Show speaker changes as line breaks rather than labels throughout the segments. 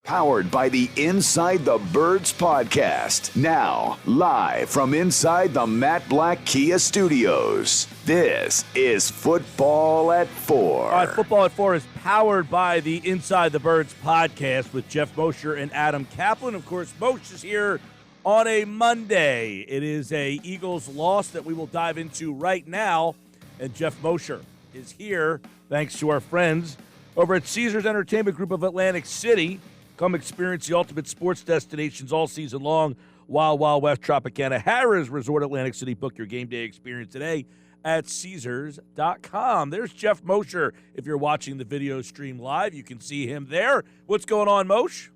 Powered by the Inside the Birds podcast. Now, live from inside the Matt Black Kia Studios. This is Football at 4.
All right, Football at 4 is powered by the Inside the Birds podcast with Geoff Mosher and Adam Kaplan. Of course, Mosher is here on a Monday. It is a Eagles loss that we will dive into right now. And Geoff Mosher is here thanks to our friends over at Caesars Entertainment Group of Atlantic City. Come experience the ultimate sports destinations all season long. Wild West Tropicana Harrah's Resort Atlantic City. Book your game day experience today at Caesars.com. There's Geoff Mosher. If you're watching the video stream live, you can see him there. What's going on, Moshe?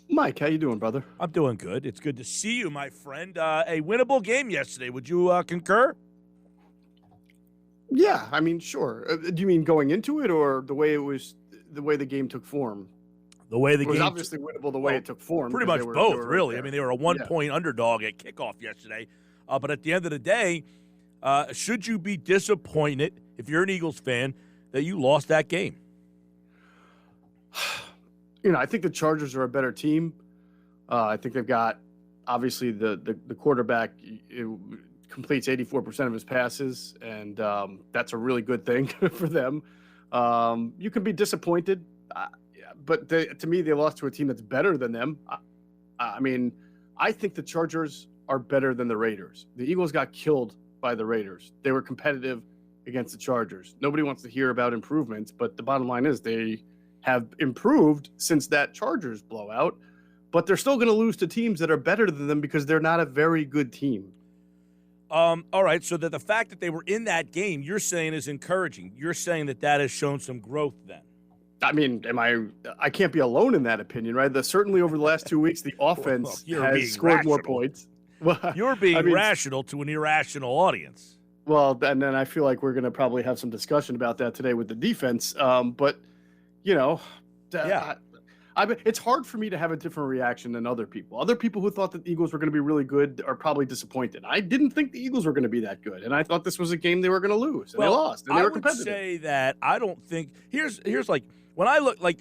Mike, how you doing, brother?
I'm doing good. It's good to see you, my friend. A winnable game yesterday. Would you concur?
Yeah, I mean, sure. Do you mean going into it or the way the game took form?
The way the game
was obviously winnable. The way it took form.
Pretty much both, really. I mean, they were a one-point underdog at kickoff yesterday. But at the end of the day, should you be disappointed if you're an Eagles fan that you lost that game?
You know, I think the Chargers are a better team. I think they've got obviously the quarterback completes 84% of his passes, and that's a really good thing for them. You can be disappointed. But to me, they lost to a team that's better than them. I mean, I think the Chargers are better than the Raiders. The Eagles got killed by the Raiders. They were competitive against the Chargers. Nobody wants to hear about improvements, but the bottom line is they have improved since that Chargers blowout, but they're still going to lose to teams that are better than them because they're not a very good team.
All right, so that the fact that they were in that game, you're saying is encouraging. You're saying that has shown some growth then.
I mean, I can't be alone in that opinion, right? Certainly over the last 2 weeks, the offense has scored more points. Well,
you're being rational to an irrational audience.
Well, and then I feel like we're going to probably have some discussion about that today with the defense. But, you know, it's hard for me to have a different reaction than other people. Other people who thought that the Eagles were going to be really good are probably disappointed. I didn't think the Eagles were going to be that good, and I thought this was a game they were going to lose, and they lost, and they were competitive.
I would say that I don't think – here's like – when I look, like,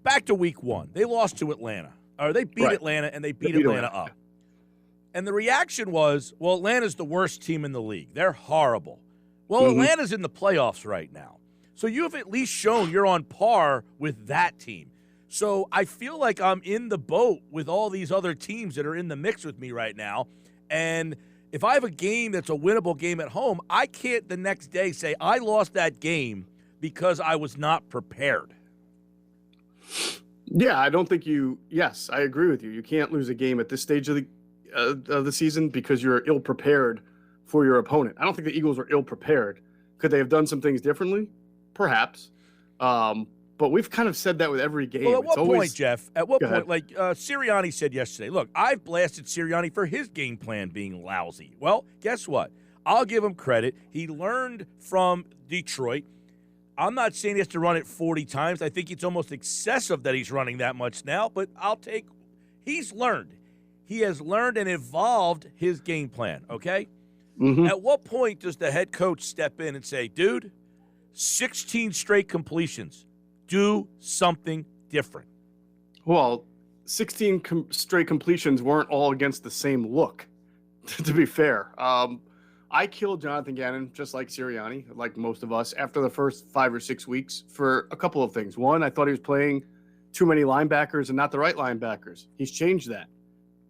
back to week one, they lost to Atlanta. Or they beat Atlanta, and they beat Atlanta up. And the reaction was, well, Atlanta's the worst team in the league. They're horrible. Well, Atlanta's in the playoffs right now. So you have at least shown you're on par with that team. So I feel like I'm in the boat with all these other teams that are in the mix with me right now. And if I have a game that's a winnable game at home, I can't the next day say I lost that game because I was not prepared.
Yeah, I don't think yes, I agree with you. You can't lose a game at this stage of the season because you're ill-prepared for your opponent. I don't think the Eagles were ill-prepared. Could they have done some things differently? Perhaps. But we've kind of said that with every game.
Well, at what point, Geoff? At what point? Like Sirianni said yesterday, look, I've blasted Sirianni for his game plan being lousy. Well, guess what? I'll give him credit. He learned from Detroit. I'm not saying he has to run it 40 times. I think it's almost excessive that he's running that much now, but he's learned. He has learned and evolved his game plan, okay? Mm-hmm. At what point does the head coach step in and say, dude, 16 straight completions, do something different?
Well, 16 straight completions weren't all against the same look, to be fair. I killed Jon Gannon, just like Sirianni, like most of us, after the first 5 or 6 weeks for a couple of things. One, I thought he was playing too many linebackers and not the right linebackers. He's changed that.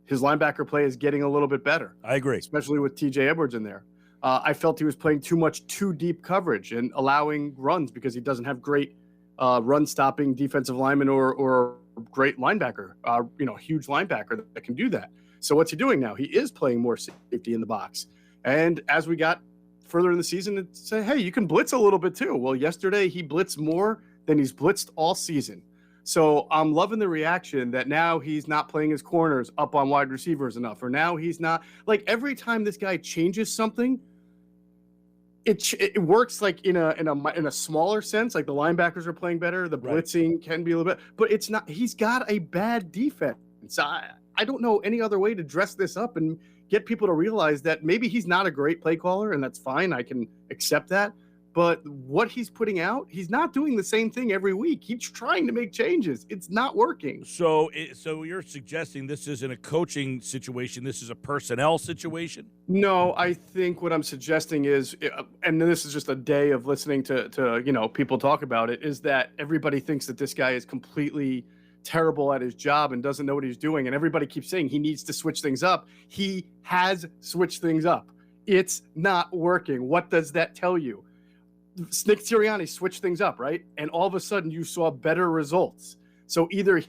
His linebacker play is getting a little bit better.
I agree.
Especially with TJ Edwards in there. I felt he was playing too deep coverage and allowing runs because he doesn't have great run-stopping defensive lineman or great linebacker, huge linebacker that can do that. So what's he doing now? He is playing more safety in the box. And as we got further in the season, it said, hey, you can blitz a little bit too. Well, yesterday he blitzed more than he's blitzed all season. So I'm loving the reaction that now he's not playing his corners up on wide receivers enough, or now he's not. Like every time this guy changes something, it works like in a smaller sense. Like the linebackers are playing better, the blitzing can be a little bit, but it's not. He's got a bad defense. I don't know any other way to dress this up and get people to realize that maybe he's not a great play caller, and that's fine. I can accept that. but what he's putting out, he's not doing the same thing every week. He's trying to make changes. It's not working.
So you're suggesting this isn't a coaching situation. This is a personnel situation?
No, I think what I'm suggesting is, and this is just a day of listening to people talk about it, is that everybody thinks that this guy is completely terrible at his job and doesn't know what he's doing. And everybody keeps saying he needs to switch things up. He has switched things up. It's not working. What does that tell you? Nick Sirianni switched things up, right? And all of a sudden you saw better results. So either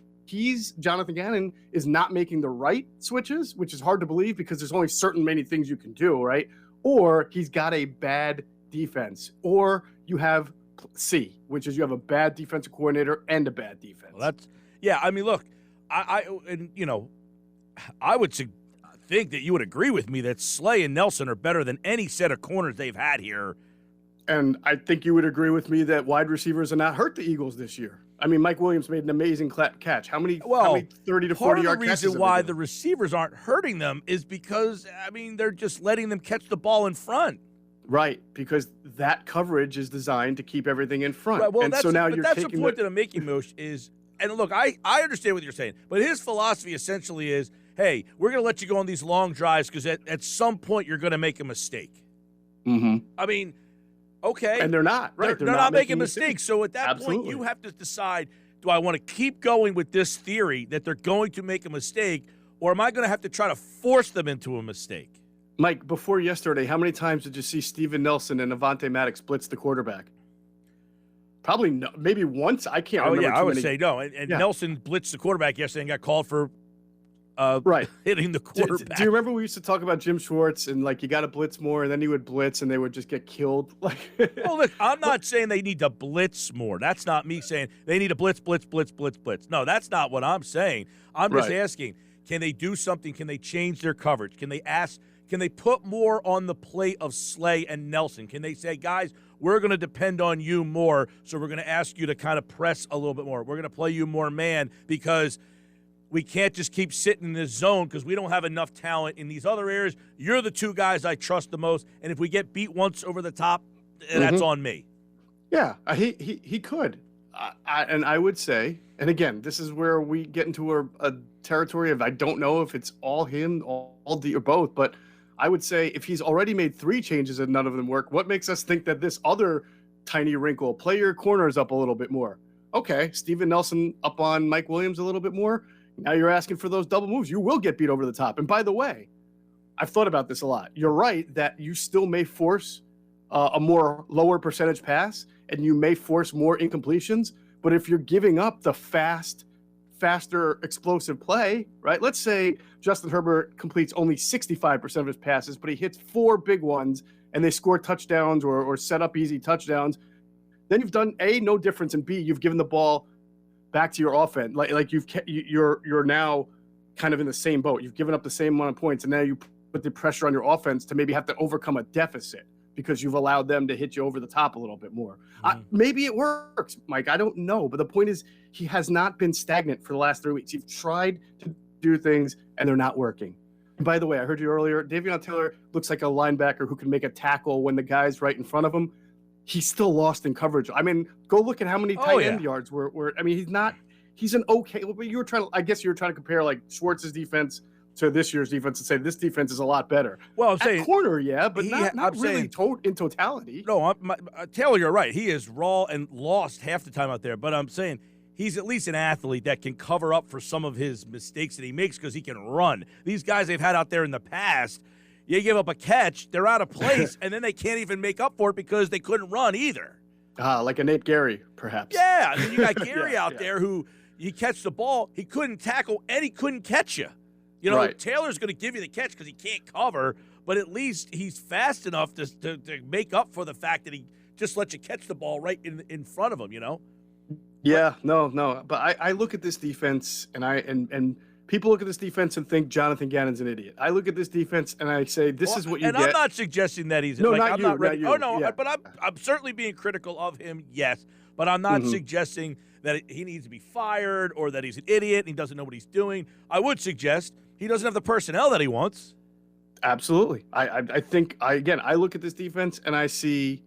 Jonathan Gannon is not making the right switches, which is hard to believe because there's only certain many things you can do, right? Or he's got a bad defense. Or you have C, which is you have a bad defensive coordinator and a bad defense.
Well, I mean, look, I would think that you would agree with me that Slay and Nelson are better than any set of corners they've had here.
And I think you would agree with me that wide receivers are not hurt the Eagles this year. I mean, Mike Williams made an amazing catch. How many 30 to 40 yard catches?
Part of the reason why the receivers aren't hurting them is because, I mean, they're just letting them catch the ball in front.
Right, because that coverage is designed to keep everything in front.
Right, well,
and
that's the point that I'm making, Mosh, is, and look, I understand what you're saying, but his philosophy essentially is, hey, we're going to let you go on these long drives because at some point you're going to make a mistake.
Mm-hmm.
I mean, okay.
And they're not, right?
They're not making mistakes. So at that
Absolutely.
point, you have to decide, do I want to keep going with this theory that they're going to make a mistake, or am I going to have to try to force them into a mistake?
Mike, before yesterday, how many times did you see Steven Nelson and Avonte Maddox blitz the quarterback? Probably no, maybe once. I can't remember.
Oh, yeah, I would say no. And Nelson blitzed the quarterback yesterday and got called for hitting the quarterback.
Do you remember we used to talk about Jim Schwartz and, like, you got to blitz more, and then he would blitz and they would just get killed? Like,
well, look, I'm not saying they need to blitz more. That's not me saying they need to blitz. No, that's not what I'm saying. I'm just asking, can they do something? Can they change their coverage? Can they put more on the plate of Slay and Nelson? Can they say, guys, we're going to depend on you more, so we're going to ask you to kind of press a little bit more. We're going to play you more man because we can't just keep sitting in this zone because we don't have enough talent in these other areas. You're the two guys I trust the most, and if we get beat once over the top, that's on me.
Yeah, he could. And I would say, and again, this is where we get into a territory of I don't know if it's all him, all D, or both, but I would say if he's already made 3 changes and none of them work, what makes us think that this other tiny wrinkle, play your corners up a little bit more? Okay, Steven Nelson up on Mike Williams a little bit more. Now you're asking for those double moves. You will get beat over the top. And by the way, I've thought about this a lot. You're right that you still may force a more lower percentage pass, and you may force more incompletions. But if you're giving up the faster, explosive play, right? Let's say Justin Herbert completes only 65% of his passes, but he hits 4 big ones and they score touchdowns or set up easy touchdowns. Then you've done A, no difference, and B, you've given the ball back to your offense. Like you're now kind of in the same boat. You've given up the same amount of points, and now you put the pressure on your offense to maybe have to overcome a deficit because you've allowed them to hit you over the top a little bit more. Maybe it works, Mike. I don't know. But the point is, he has not been stagnant for the last 3 weeks. You've tried to do things, and they're not working. And by the way, I heard you earlier, Davion Taylor looks like a linebacker who can make a tackle when the guy's right in front of him. He's still lost in coverage. I mean, go look at how many tight end yards were. I mean, he's an okay. You were trying to compare like Schwartz's defense to this year's defense and say this defense is a lot better.
Well, I'm saying
corner, but not really in totality.
No, Taylor, you're right. He is raw and lost half the time out there. But I'm saying he's at least an athlete that can cover up for some of his mistakes that he makes because he can run. These guys they've had out there in the past, you give up a catch, they're out of place, and then they can't even make up for it because they couldn't run either.
Like a Nate Gary, perhaps.
Yeah, and then you got Gary out there who you catch the ball, he couldn't tackle, and he couldn't catch you. You know, Taylor's going to give you the catch because he can't cover, but at least he's fast enough to make up for the fact that he just lets you catch the ball right in front of him, you know?
Yeah, no. But I look at this defense, and people look at this defense and think Jonathan Gannon's an idiot. I look at this defense and I say, this is what you get.
And I'm not suggesting that he's not ready. Oh, no, but I'm certainly being critical of him, yes. But I'm not suggesting that he needs to be fired or that he's an idiot and he doesn't know what he's doing. I would suggest he doesn't have the personnel that he wants.
Absolutely. I think, I look at this defense and I see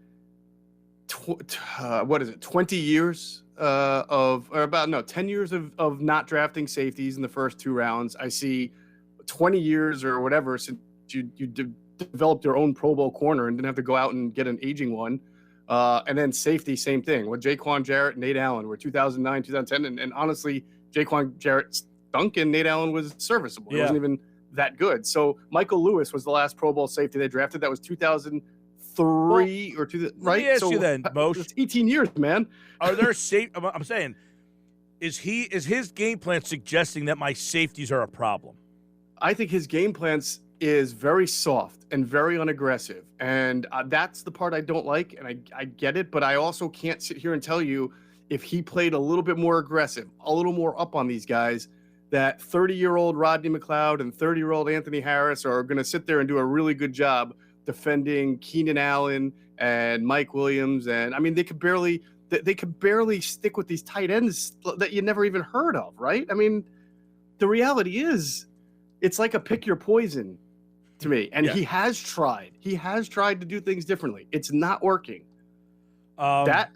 what is it, 20 years 10 years of not drafting safeties in the first 2 rounds. I see 20 years or whatever since you developed your own Pro Bowl corner and didn't have to go out and get an aging one. And then safety, same thing with Jaquan Jarrett, Nate Allen, were 2009, 2010. And honestly, Jaquan Jarrett stunk and Nate Allen was serviceable. He wasn't even that good. So Michael Lewis was the last Pro Bowl safety they drafted. That was 2003 or 2, right?
Let me ask
so
you then, Moshe.
It's 18 years, man.
Are there I'm saying, is his game plan suggesting that my safeties are a problem?
I think his game plans is very soft and very unaggressive. And that's the part I don't like. And I get it, but I also can't sit here and tell you if he played a little bit more aggressive, a little more up on these guys, that 30-year-old Rodney McLeod and 30-year-old Anthony Harris are going to sit there and do a really good job defending Keenan Allen and Mike Williams. And I mean, they could barely stick with these tight ends that you never even heard of, right? I mean, the reality is it's like a pick your poison to me. And he has tried to do things differently. It's not working. And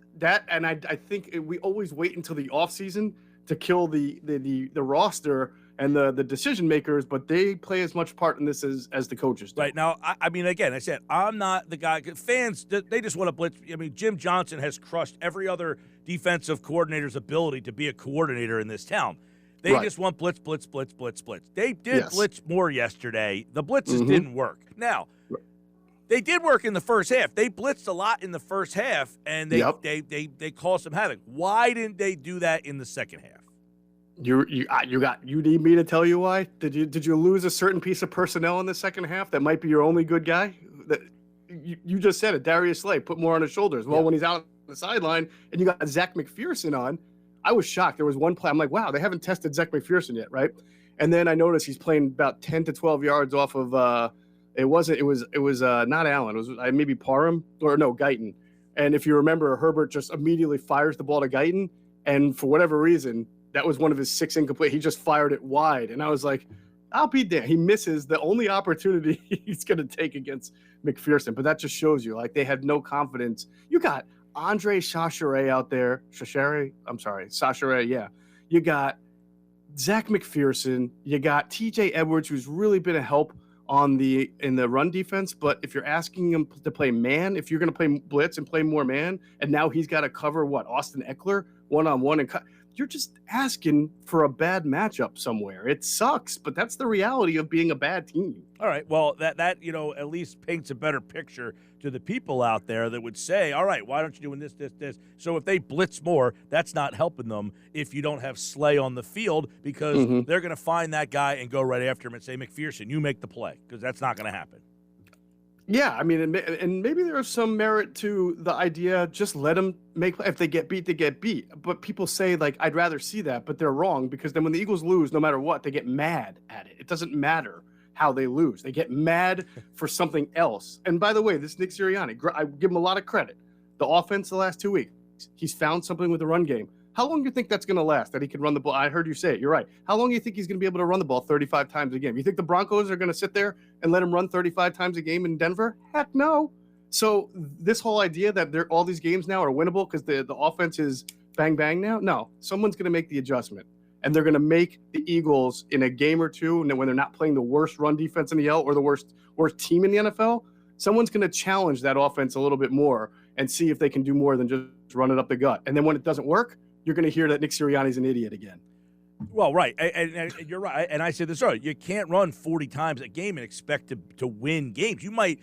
I think we always wait until the offseason to kill the roster and the decision makers, but they play as much part in this as the coaches do.
Right. Now, I mean, again, I said, I'm not the guy. Fans, they just want to blitz. I mean, Jim Johnson has crushed every other defensive coordinator's ability to be a coordinator in this town. They just want blitz, blitz, blitz, blitz, blitz. They did blitz more yesterday. The blitzes didn't work. Now, they did work in the first half. They blitzed a lot in the first half, and they caused some havoc. Why didn't they do that in the second half?
You need me to tell you why? Did you lose a certain piece of personnel in the second half that might be your only good guy? That you just said it. Darius Slay put more on his shoulders. Well, when he's out on the sideline and you got Zach McPherson on, I was shocked. There was one play. I'm like, wow, they haven't tested Zach McPherson yet, right? And then I noticed he's playing about 10 to 12 yards off of it was not Allen. It was maybe Parham or no, Guyton. And if you remember, Herbert just immediately fires the ball to Guyton, and for whatever reason, that was one of his 6 incomplete. He just fired it wide, and I was like, I'll be damned. He misses the only opportunity he's going to take against McPherson. But that just shows you, like, they had no confidence. You got Andre Chachere out there. Chachere, yeah. You got Zach McPherson. You got TJ Edwards, who's really been a help in the run defense. But if you're asking him to play man, if you're going to play blitz and play more man, and now he's got to cover Austin Eckler one-on-one and cut. You're just asking for a bad matchup somewhere. It sucks, but that's the reality of being a bad team.
All right. Well, that at least paints a better picture to the people out there that would say, all right, why don't you doing this? So if they blitz more, that's not helping them if you don't have Slay on the field, because they're going to find that guy and go right after him and say, McPherson, you make the play, because that's not going to happen.
Yeah, I mean, and maybe there's some merit to the idea, just let them make – if they get beat, they get beat. But people say, like, I'd rather see that, but they're wrong, because then when the Eagles lose, no matter what, they get mad at it. It doesn't matter how they lose. They get mad for something else. And by the way, this Nick Sirianni, I give him a lot of credit. The offense the last 2 weeks, he's found something with the run game. How long do you think that's going to last, that he can run the ball? I heard you say it. You're right. How long do you think he's going to be able to run the ball 35 times a game? You think the Broncos are going to sit there and let him run 35 times a game in Denver? Heck no. So this whole idea that all these games now are winnable because the offense is bang, bang now? No. Someone's going to make the adjustment. And they're going to make the Eagles in a game or two, and then when they're not playing the worst run defense in the L or the worst team in the NFL, someone's going to challenge that offense a little bit more and see if they can do more than just run it up the gut. And then when it doesn't work, you're going to hear that Nick Sirianni's an idiot again.
Well, right. And you're right. And I said this earlier. You can't run 40 times a game and expect to win games. You might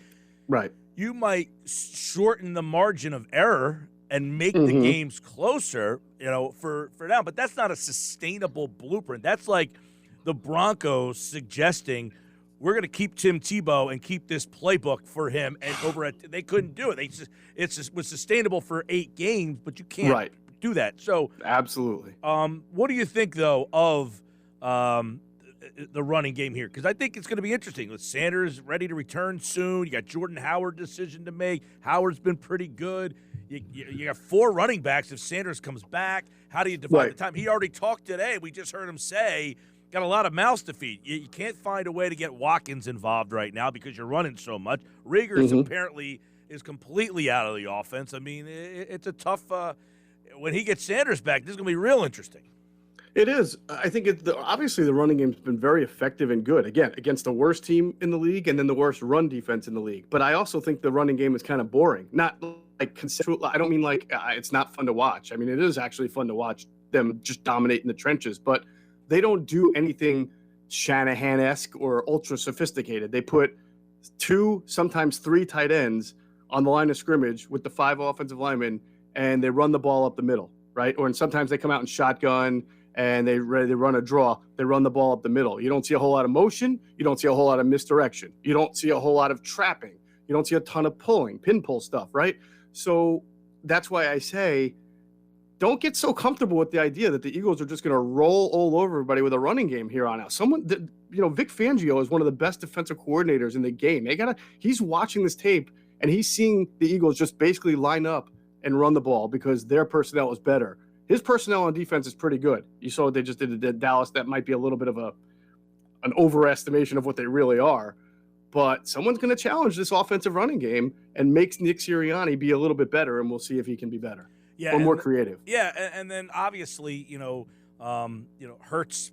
shorten the margin of error and make the games closer, for now. But that's not a sustainable blueprint. That's like the Broncos suggesting we're going to keep Tim Tebow and keep this playbook for him. And they couldn't do it. It was sustainable for 8 games, but you can't do that. So
absolutely.
What do you think though of the running game here? Because I think it's going to be interesting. With Sanders ready to return soon, you got Jordan Howard decision to make. Howard's been pretty good. You got 4 running backs if Sanders comes back. How do you divide the time? He already talked today. We just heard him say got a lot of mouths to feed. You can't find a way to get Watkins involved right now because you're running so much. Rieger's apparently is completely out of the offense. I mean, it's a tough when he gets Sanders back, this is going to be real interesting.
It is. I think obviously the running game's been very effective and good. Again, against the worst team in the league and then the worst run defense in the league. But I also think the running game is kind of boring. Not like conceptual. I don't mean like it's not fun to watch. I mean, it is actually fun to watch them just dominate in the trenches. But they don't do anything Shanahan-esque or ultra sophisticated. They put 2, sometimes 3 tight ends on the line of scrimmage with the 5 offensive linemen, and they run the ball up the middle, right? Or sometimes they come out in shotgun and they run a draw. They run the ball up the middle. You don't see a whole lot of motion. You don't see a whole lot of misdirection. You don't see a whole lot of trapping. You don't see a ton of pin pull stuff, right? So that's why I say don't get so comfortable with the idea that the Eagles are just going to roll all over everybody with a running game here on out. Vic Fangio is one of the best defensive coordinators in the game. He's watching this tape and he's seeing the Eagles just basically line up and run the ball because their personnel is better. His personnel on defense is pretty good. You saw what they just did at Dallas. That might be a little bit of an overestimation of what they really are. But someone's going to challenge this offensive running game and makes Nick Sirianni be a little bit better, and we'll see if he can be better or more creative.
Yeah, and then obviously, Hurts,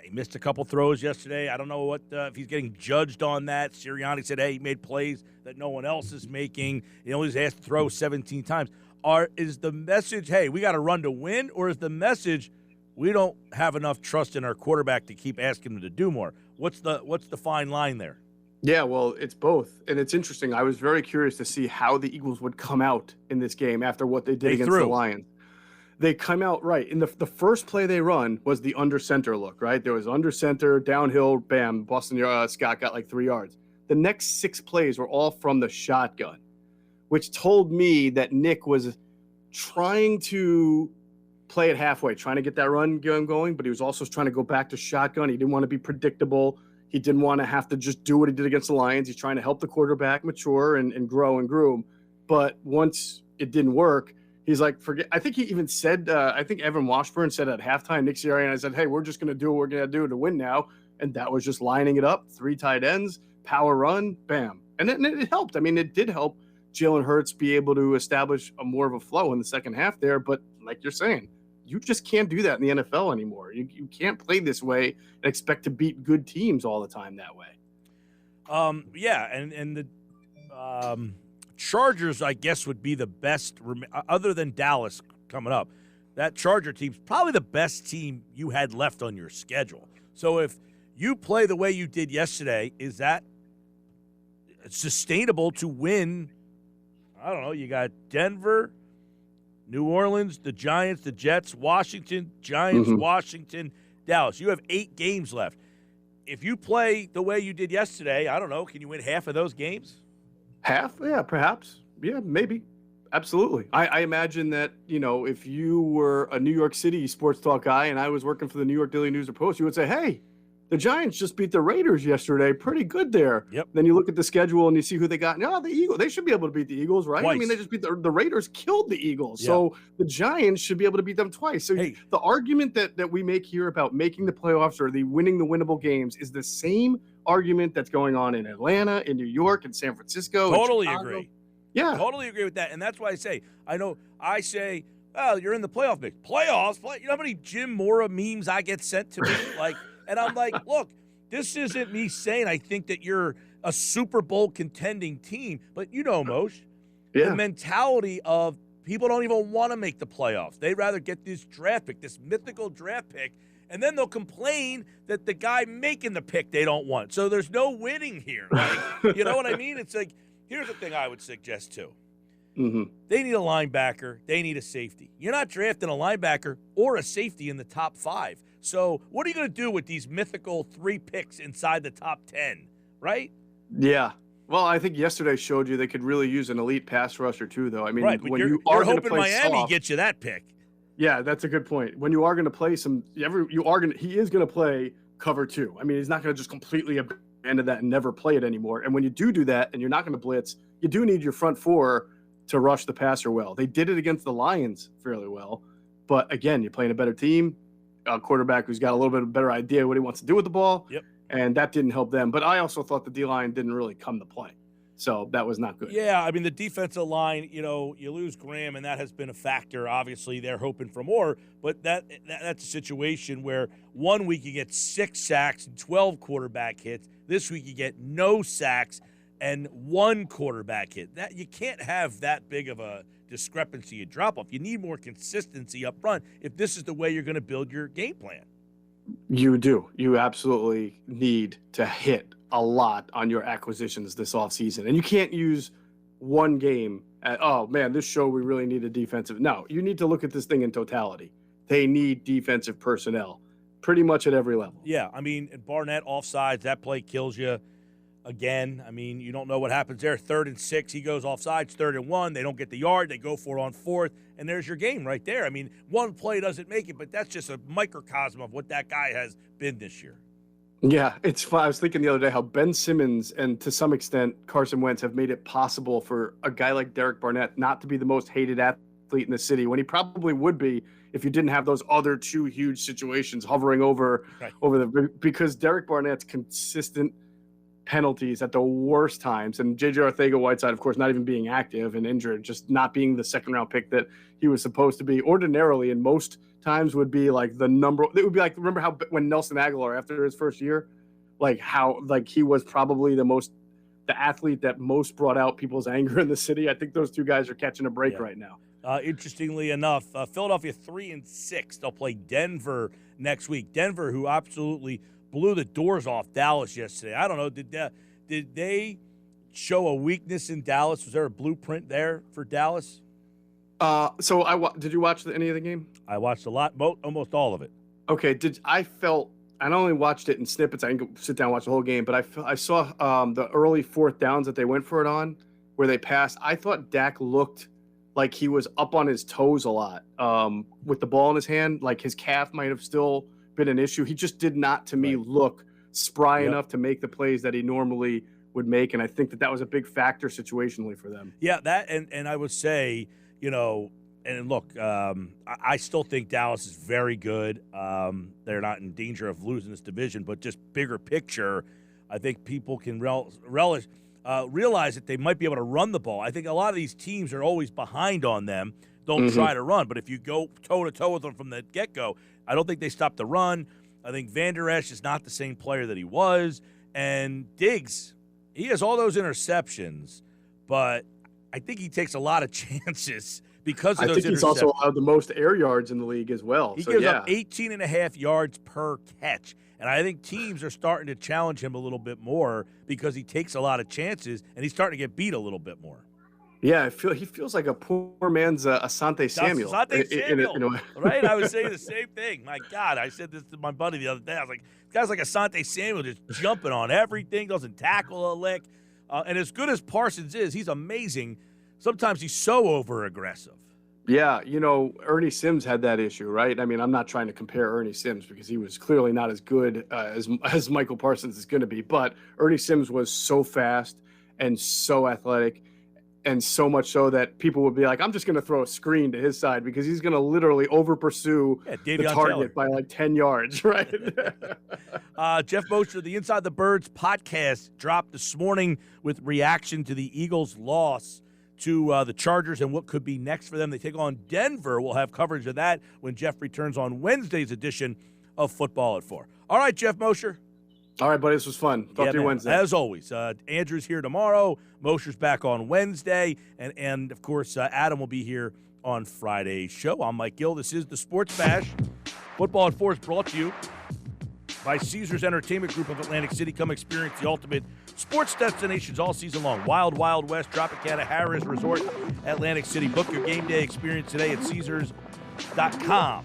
he missed a couple throws yesterday. I don't know if he's getting judged on that. Sirianni said, hey, he made plays that no one else is making. He only was asked to throw 17 times. Is the message, hey, we got to run to win, or is the message we don't have enough trust in our quarterback to keep asking him to do more? What's the fine line there?
Yeah, well, it's both. And it's interesting. I was very curious to see how the Eagles would come out in this game after what they did against the Lions. They come out right. In the first play they run was the under center look, right? There was under center, downhill, bam, Boston Scott got like 3 yards. The next 6 plays were all from the shotgun, which told me that Nick was trying to play it halfway, trying to get that run going, but he was also trying to go back to shotgun. He didn't want to be predictable. He didn't want to have to just do what he did against the Lions. He's trying to help the quarterback mature and grow and groom. But once it didn't work, he's like, forget. I think he even said, I think Evan Washburn said at halftime, Nick Sirianni said, hey, we're just going to do what we're going to do to win now. And that was just lining it up, 3 tight ends, power run, bam. And it helped. I mean, it did help Jalen Hurts be able to establish more of a flow in the second half there. But like you're saying, you just can't do that in the NFL anymore. You can't play this way and expect to beat good teams all the time that way.
And the Chargers, I guess, would be the best, other than Dallas coming up. That Charger team's probably the best team you had left on your schedule. So if you play the way you did yesterday, is that sustainable to win? I don't know. You got Denver, New Orleans, the Giants, the Jets, Washington, Giants, Washington, Dallas. You have 8 games left. If you play the way you did yesterday, I don't know, can you win half of those games?
Half? Yeah, perhaps. Yeah, maybe. Absolutely. I imagine that, if you were a New York City sports talk guy and I was working for the New York Daily News or Post, you would say, hey, the Giants just beat the Raiders yesterday. Pretty good there.
Yep.
Then you look at the schedule and you see who they got. No, the Eagles. They should be able to beat the Eagles, right?
Twice.
I mean, they just beat the Raiders, killed the Eagles.
Yeah.
So the Giants should be able to beat them twice. So the argument that we make here about making the playoffs or winning the winnable games is the same argument that's going on in Atlanta, in New York, in San Francisco.
Totally agree.
Yeah.
Totally agree with that. And that's why I say, well, you're in the playoff mix. Playoffs? You know how many Jim Mora memes I get sent to me? And I'm like, look, this isn't me saying I think that you're a Super Bowl contending team, but Moshe, the mentality of people don't even want to make the playoffs. They'd rather get this draft pick, this mythical draft pick, and then they'll complain that the guy making the pick they don't want. So there's no winning here. You know what I mean? It's like, here's the thing I would suggest too. They need a linebacker. They need a safety. You're not drafting a linebacker or a safety in the top 5. So what are you going to do with these mythical 3 picks inside the top 10, right?
Yeah. Well, I think yesterday showed you they could really use an elite pass rusher too, though. I mean,
right,
when
you're hoping Miami gets you that pick.
Yeah, that's a good point. When you are going to play he is going to play cover 2. I mean, he's not going to just completely abandon that and never play it anymore. And when you do that and you're not going to blitz, you do need your front 4 to rush the passer well. They did it against the Lions fairly well. But again, you're playing a better team. A quarterback who's got a little bit of a better idea what he wants to do with the ball.
Yep.
And that didn't help them. But I also thought the D-line didn't really come to play. So that was not good.
Yeah, I mean, the defensive line, you lose Graham, and that has been a factor. Obviously, they're hoping for more, but that's a situation where 1 week you get 6 sacks and 12 quarterback hits. This week you get no sacks and 1 quarterback hit. That you can't have that big of a discrepancy, a drop-off. You need more consistency up front if this is the way you're going to build your game plan.
You do. You absolutely need to hit a lot on your acquisitions this offseason. And you can't use one game at, oh, man, this show we really need a defensive. No, you need to look at this thing in totality. They need defensive personnel pretty much at every level.
Yeah, I mean, Barnett offsides, that play kills you again. I mean, you don't know what happens there. 3rd and 6, he goes offsides. 3rd and 1, they don't get the yard. They go for it on 4th, and there's your game right there. I mean, one play doesn't make it, but that's just a microcosm of what that guy has been this year.
Yeah, it's fun. I was thinking the other day how Ben Simmons and to some extent Carson Wentz have made it possible for a guy like Derek Barnett not to be the most hated athlete in the city when he probably would be if you didn't have those other 2 huge situations hovering over because Derek Barnett's consistent penalties at the worst times, and J.J. Arcega-Whiteside, of course, not even being active and injured, just not being the second-round pick that he was supposed to be. Ordinarily, and most times would be like the number. It would be like, remember how when Nelson Aguilar after his first year, how he was probably the athlete that most brought out people's anger in the city. I think those 2 guys are catching a break right now.
Interestingly enough, Philadelphia 3-6. They'll play Denver next week. Denver, who absolutely blew the doors off Dallas yesterday. I don't know. Did they show a weakness in Dallas? Was there a blueprint there for Dallas?
Did you watch any of the game?
I watched a lot, almost all of it.
Okay. I only watched it in snippets. I didn't sit down and watch the whole game, but I saw the early 4th downs that they went for it on, where they passed. I thought Dak looked like he was up on his toes a lot with the ball in his hand. Like his calf might have still been an issue. He just did not, to me, look spry enough to make the plays that he normally would make, and I think that was a big factor situationally for them.
Yeah, that and I would say, and look, I still think Dallas is very good. They're not in danger of losing this division, but just bigger picture, I think people can realize that they might be able to run the ball. I think a lot of these teams are always behind on them, don't try to run, but if you go toe-to-toe with them from the get-go, I don't think they stop the run. I think Van Der Esch is not the same player that he was. And Diggs, he has all those interceptions, but I think he takes a lot of chances because of those interceptions. I think he's also
allowed the most air yards in the league as well.
He gives up 18.5 yards per catch. And I think teams are starting to challenge him a little bit more because he takes a lot of chances, and he's starting to get beat a little bit more.
Yeah, he feels like a poor man's Asante Samuel.
Asante Samuel, right? I was saying the same thing. My God, I said this to my buddy the other day. I was like, this guy's like Asante Samuel, just jumping on everything, doesn't tackle a lick. And as good as Parsons is, he's amazing. Sometimes he's so over-aggressive.
Yeah, Ernie Sims had that issue, right? I mean, I'm not trying to compare Ernie Sims because he was clearly not as good as Michael Parsons is going to be. But Ernie Sims was so fast and so athletic, and so much so that people would be like, I'm just going to throw a screen to his side because he's going to literally over-pursue the target by like 10 yards, right?
Geoff Mosher, the Inside the Birds podcast dropped this morning with reaction to the Eagles' loss to the Chargers and what could be next for them. They take on Denver. We'll have coverage of that when Geoff returns on Wednesday's edition of Football at 4. All right, Geoff Mosher.
All right, buddy, this was fun. Talk to you Wednesday.
As always, Andrew's here tomorrow. Mosher's back on Wednesday. And of course, Adam will be here on Friday's show. I'm Mike Gill. This is the Sports Bash. Football at 4 is brought to you by Caesars Entertainment Group of Atlantic City. Come experience the ultimate sports destinations all season long. Wild Wild West, Tropicana, Harrah's Resort, Atlantic City. Book your game day experience today at Caesars.com.